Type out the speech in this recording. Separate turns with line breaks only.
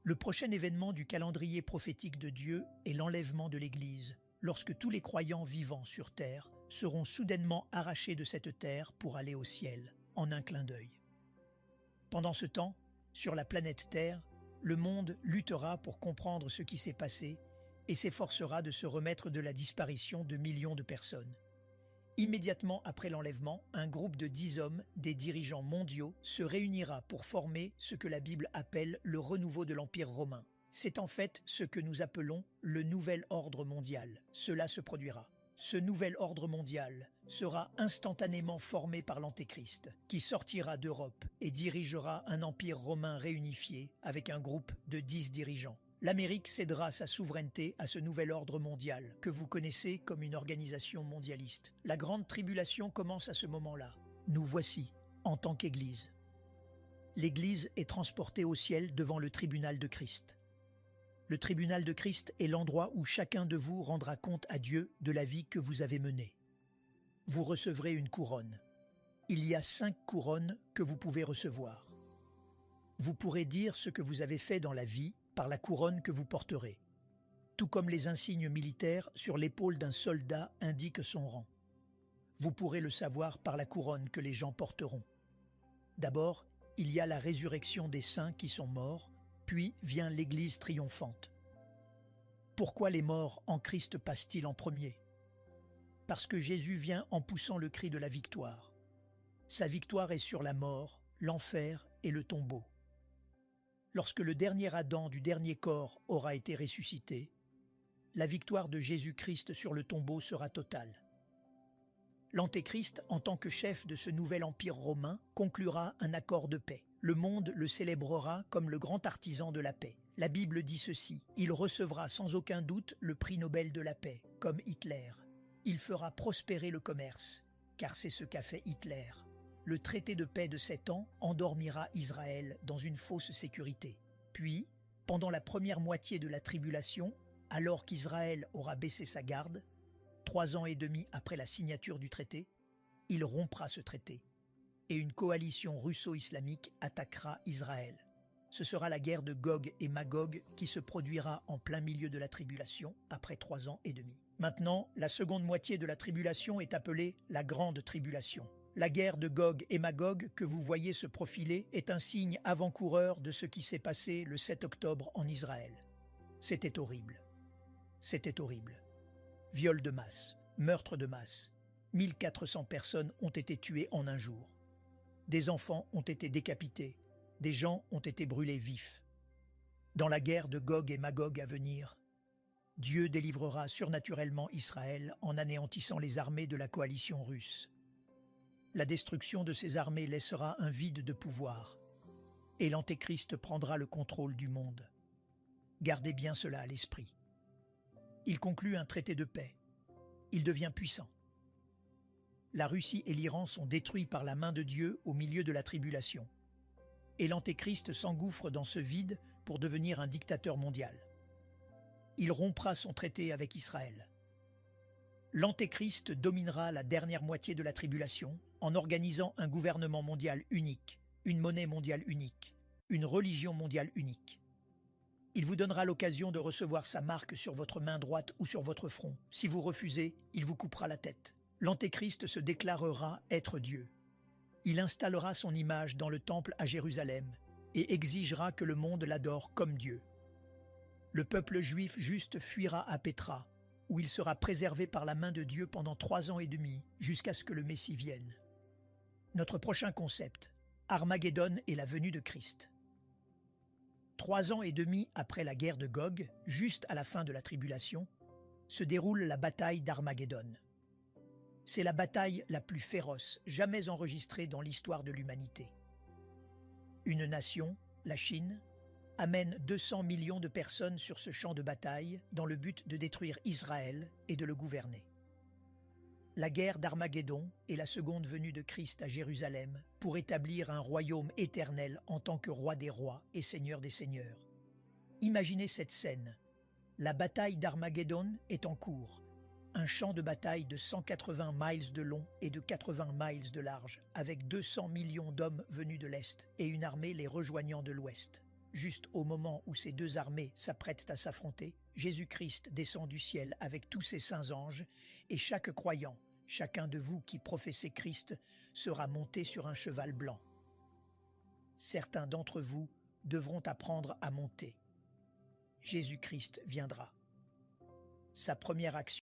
Le prochain événement du calendrier prophétique de Dieu est l'enlèvement de l'Église, lorsque tous les croyants vivants sur terre seront soudainement arrachés de cette terre pour aller au ciel, en un clin d'œil. Pendant ce temps, sur la planète Terre, le monde luttera pour comprendre ce qui s'est passé et s'efforcera de se remettre de la disparition de millions de personnes. Immédiatement après l'enlèvement, un groupe de 10 hommes, des dirigeants mondiaux, se réunira pour former ce que la Bible appelle le renouveau de l'Empire romain. C'est en fait ce que nous appelons le nouvel ordre mondial. Cela se produira. Ce nouvel ordre mondial sera instantanément formé par l'Antéchrist, qui sortira d'Europe et dirigera un empire romain réunifié avec un groupe de 10 dirigeants. L'Amérique cédera sa souveraineté à ce nouvel ordre mondial, que vous connaissez comme une organisation mondialiste. La grande tribulation commence à ce moment-là. Nous voici, en tant qu'Église. L'Église est transportée au ciel devant le tribunal de Christ. Le tribunal de Christ est l'endroit où chacun de vous rendra compte à Dieu de la vie que vous avez menée. Vous recevrez une couronne. Il y a 5 couronnes que vous pouvez recevoir. Vous pourrez dire ce que vous avez fait dans la vie par la couronne que vous porterez, tout comme les insignes militaires sur l'épaule d'un soldat indiquent son rang. Vous pourrez le savoir par la couronne que les gens porteront. D'abord, il y a la résurrection des saints qui sont morts, puis vient l'Église triomphante. Pourquoi les morts en Christ passent-ils en premier? Parce que Jésus vient en poussant le cri de la victoire. Sa victoire est sur la mort, l'enfer et le tombeau. Lorsque le dernier Adam du dernier corps aura été ressuscité, la victoire de Jésus-Christ sur le tombeau sera totale. L'Antéchrist, en tant que chef de ce nouvel empire romain, conclura un accord de paix. Le monde le célébrera comme le grand artisan de la paix. La Bible dit ceci: il recevra sans aucun doute le prix Nobel de la paix, comme Hitler. Il fera prospérer le commerce, car c'est ce qu'a fait Hitler. Le traité de paix de 7 ans endormira Israël dans une fausse sécurité. Puis, pendant la première moitié de la tribulation, alors qu'Israël aura baissé sa garde, 3 ans et demi après la signature du traité, il rompra ce traité et une coalition russo-islamique attaquera Israël. Ce sera la guerre de Gog et Magog qui se produira en plein milieu de la tribulation après 3 ans et demi. Maintenant, la seconde moitié de la tribulation est appelée la Grande Tribulation. La guerre de Gog et Magog que vous voyez se profiler est un signe avant-coureur de ce qui s'est passé le 7 octobre en Israël. C'était horrible. C'était horrible. Viol de masse, meurtre de masse. 1400 personnes ont été tuées en un jour. Des enfants ont été décapités. Des gens ont été brûlés vifs. Dans la guerre de Gog et Magog à venir, Dieu délivrera surnaturellement Israël en anéantissant les armées de la coalition russe. La destruction de ces armées laissera un vide de pouvoir, et l'Antéchrist prendra le contrôle du monde. Gardez bien cela à l'esprit. Il conclut un traité de paix. Il devient puissant. La Russie et l'Iran sont détruits par la main de Dieu au milieu de la tribulation. Et l'Antéchrist s'engouffre dans ce vide pour devenir un dictateur mondial. Il rompra son traité avec Israël. L'Antéchrist dominera la dernière moitié de la tribulation en organisant un gouvernement mondial unique, une monnaie mondiale unique, une religion mondiale unique. Il vous donnera l'occasion de recevoir sa marque sur votre main droite ou sur votre front. Si vous refusez, il vous coupera la tête. L'Antéchrist se déclarera être Dieu. Il installera son image dans le temple à Jérusalem et exigera que le monde l'adore comme Dieu. Le peuple juif juste fuira à Pétra, où il sera préservé par la main de Dieu pendant 3 ans et demi, jusqu'à ce que le Messie vienne. Notre prochain concept, Armageddon et la venue de Christ. 3 ans et demi après la guerre de Gog, juste à la fin de la tribulation, se déroule la bataille d'Armageddon. C'est la bataille la plus féroce jamais enregistrée dans l'histoire de l'humanité. Une nation, la Chine, amène 200 millions de personnes sur ce champ de bataille dans le but de détruire Israël et de le gouverner. La guerre d'Armageddon est la seconde venue de Christ à Jérusalem pour établir un royaume éternel en tant que roi des rois et seigneur des seigneurs. Imaginez cette scène. La bataille d'Armageddon est en cours. Un champ de bataille de 180 miles de long et de 80 miles de large, avec 200 millions d'hommes venus de l'Est et une armée les rejoignant de l'Ouest. Juste au moment où ces deux armées s'apprêtent à s'affronter, Jésus-Christ descend du ciel avec tous ses saints anges, et chaque croyant, chacun de vous qui professez Christ, sera monté sur un cheval blanc. Certains d'entre vous devront apprendre à monter. Jésus-Christ viendra. Sa première action